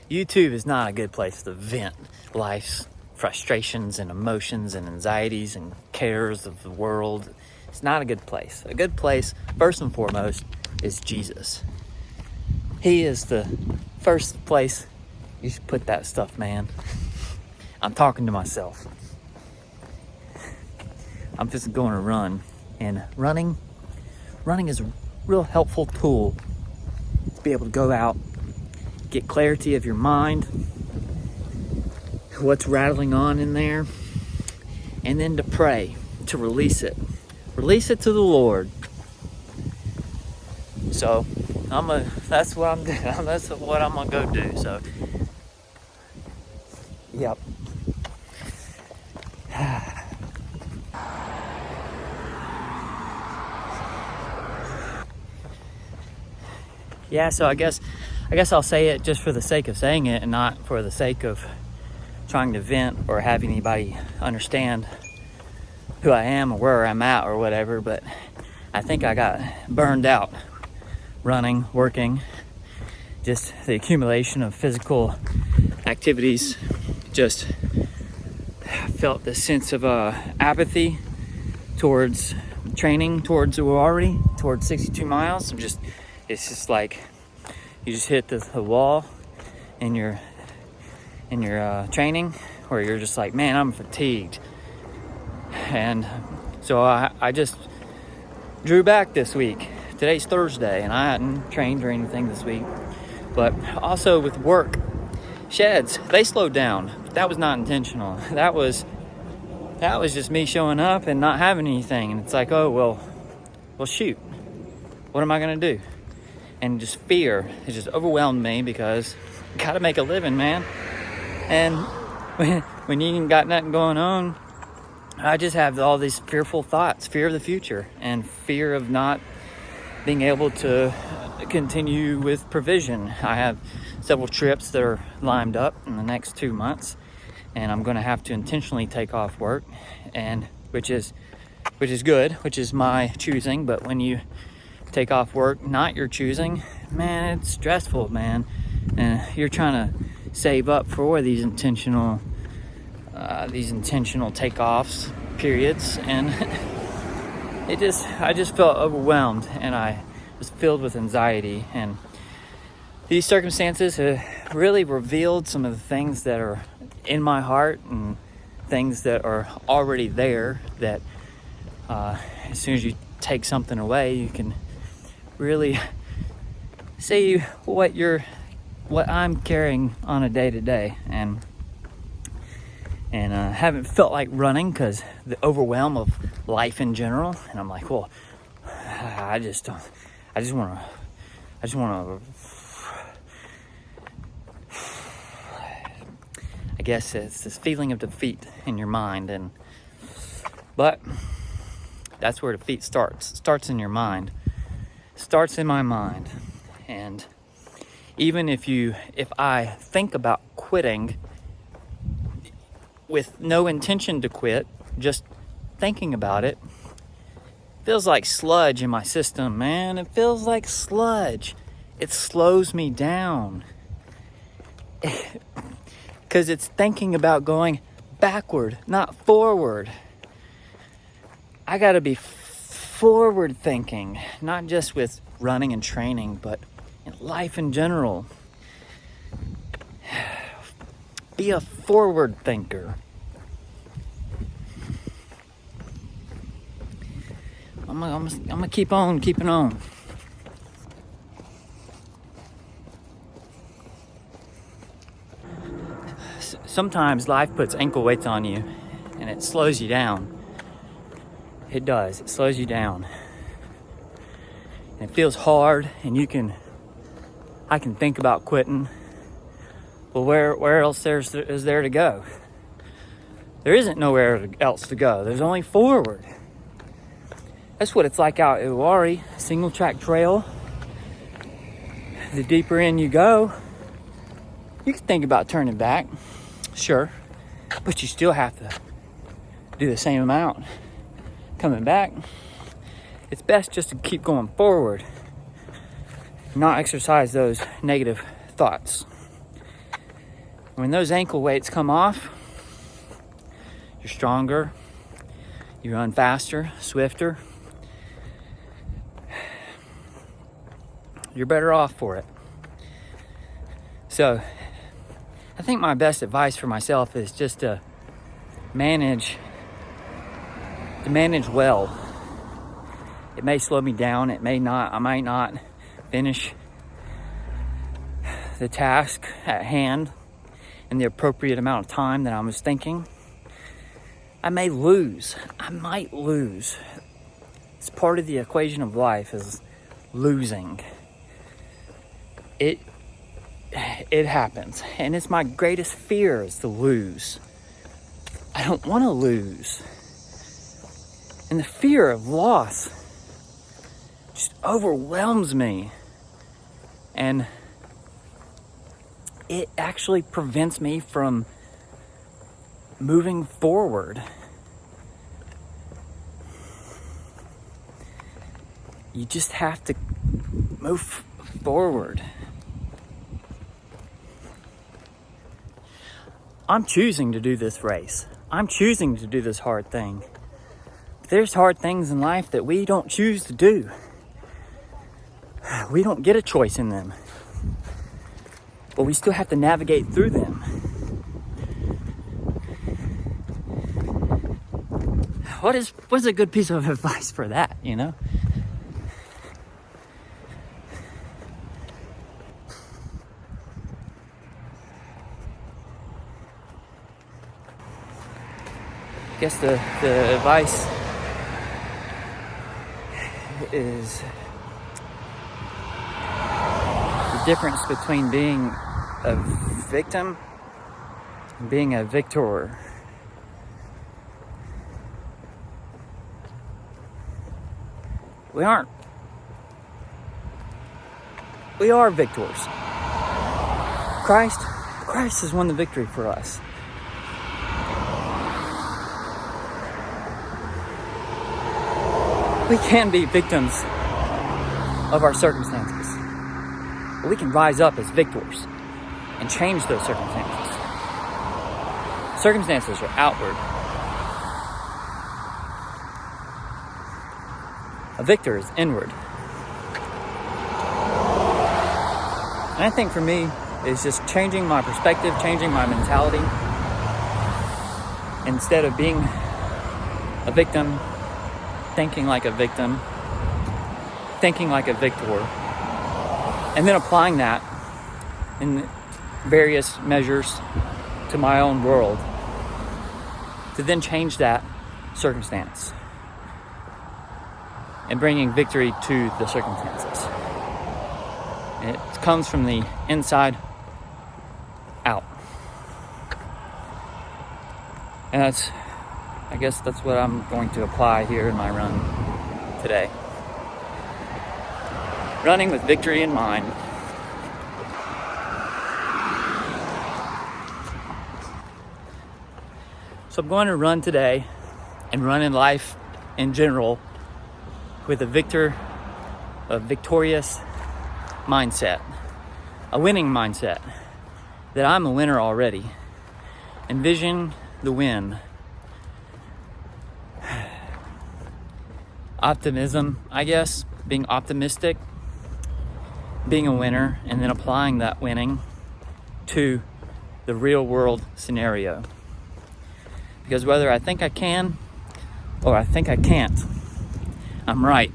YouTube is not a good place to vent life's frustrations and emotions and anxieties and cares of the world. It's not a good place. A good place, first and foremost, is Jesus. He is the first place you should put that stuff, man. I'm talking to myself. I'm just going to run. And running is a real helpful tool to be able to go out, get clarity of your mind, what's rattling on in there, and then to pray, to release it. Release it to the Lord. So that's what I'm doing. That's what I'm gonna go do. So, yep. Yeah, so I guess I'll say it just for the sake of saying it and not for the sake of trying to vent or have anybody understand who I am or where I'm at or whatever. But I think I got burned out running, working, just the accumulation of physical activities. Just felt this sense of apathy towards training, towards Uwharrie, towards 62 miles. It's just like you just hit the wall in your training, where you're just like, man, I'm fatigued. And so I just drew back this week. Today's Thursday, and I hadn't trained or anything this week. But also with work, sheds, they slowed down. That was not intentional. That was just me showing up and not having anything. And it's like, oh, well, shoot. What am I going to do? And just fear has just overwhelmed me because I got to make a living, man. And when you ain't got nothing going on, I just have all these fearful thoughts, fear of the future and fear of not being able to continue with provision. I have several trips that are lined up in the next 2 months, and I'm going to have to intentionally take off work, and which is good, which is my choosing. But when you take off work not your choosing, man, it's stressful, man. And you're trying to save up for these intentional takeoffs periods, and I just felt overwhelmed, and I was filled with anxiety. And these circumstances have really revealed some of the things that are in my heart and things that are already there, that as soon as you take something away, you can really see what I'm carrying on a day-to-day. And haven't felt like running because the overwhelm of life in general. And I'm like, well, I just want to, I guess it's this feeling of defeat in your mind. But that's where defeat starts. It starts in your mind. It starts in my mind. And even if I think about quitting with no intention to quit, just thinking about it, feels like sludge in my system, man. It feels like sludge. It slows me down. Because it's thinking about going backward, not forward. I gotta be forward thinking, not just with running and training, but in life in general. Be a forward thinker. I'm gonna keep on keeping on. Sometimes life puts ankle weights on you and it slows you down. It does. It slows you down. And it feels hard, and I can think about quitting. Well, where else is there to go? There isn't nowhere else to go. There's only forward. That's what it's like out at Uwharrie, single track trail. The deeper in you go, you can think about turning back, sure, but you still have to do the same amount coming back. It's best just to keep going forward, not exercise those negative thoughts. When those ankle weights come off, you're stronger, you run faster, swifter. You're better off for it. So, I think my best advice for myself is just to manage well. It may slow me down, it may not. I might not finish the task at hand in the appropriate amount of time that I was thinking. I might lose. It's part of the equation of life, is losing. It happens, and it's my greatest fear is to lose. I don't want to lose. And the fear of loss just overwhelms me. And it actually prevents me from moving forward. You just have to move forward. I'm choosing to do this race. I'm choosing to do this hard thing. But there's hard things in life that we don't choose to do. We don't get a choice in them. But we still have to navigate through them. What's a good piece of advice for that, you know? I guess the advice is the difference between being a victim and being a victor. We are victors. Christ has won the victory for us. We can be victims of our circumstances, but we can rise up as victors and change those circumstances. Circumstances are outward. A victor is inward. And I think for me, it's just changing my perspective, changing my mentality. Instead of being a victim, thinking like a victim, thinking like a victor, and then applying that in various measures to my own world to then change that circumstance and bringing victory to the circumstances. And it comes from the inside out. And I guess that's what I'm going to apply here in my run today. Running with victory in mind. So I'm going to run today and run in life in general with a victorious mindset, a winning mindset, that I'm a winner already. Envision the win. Optimism, I guess, being optimistic, being a winner, and then applying that winning to the real world scenario. Because whether I think I can or I think I can't, I'm right.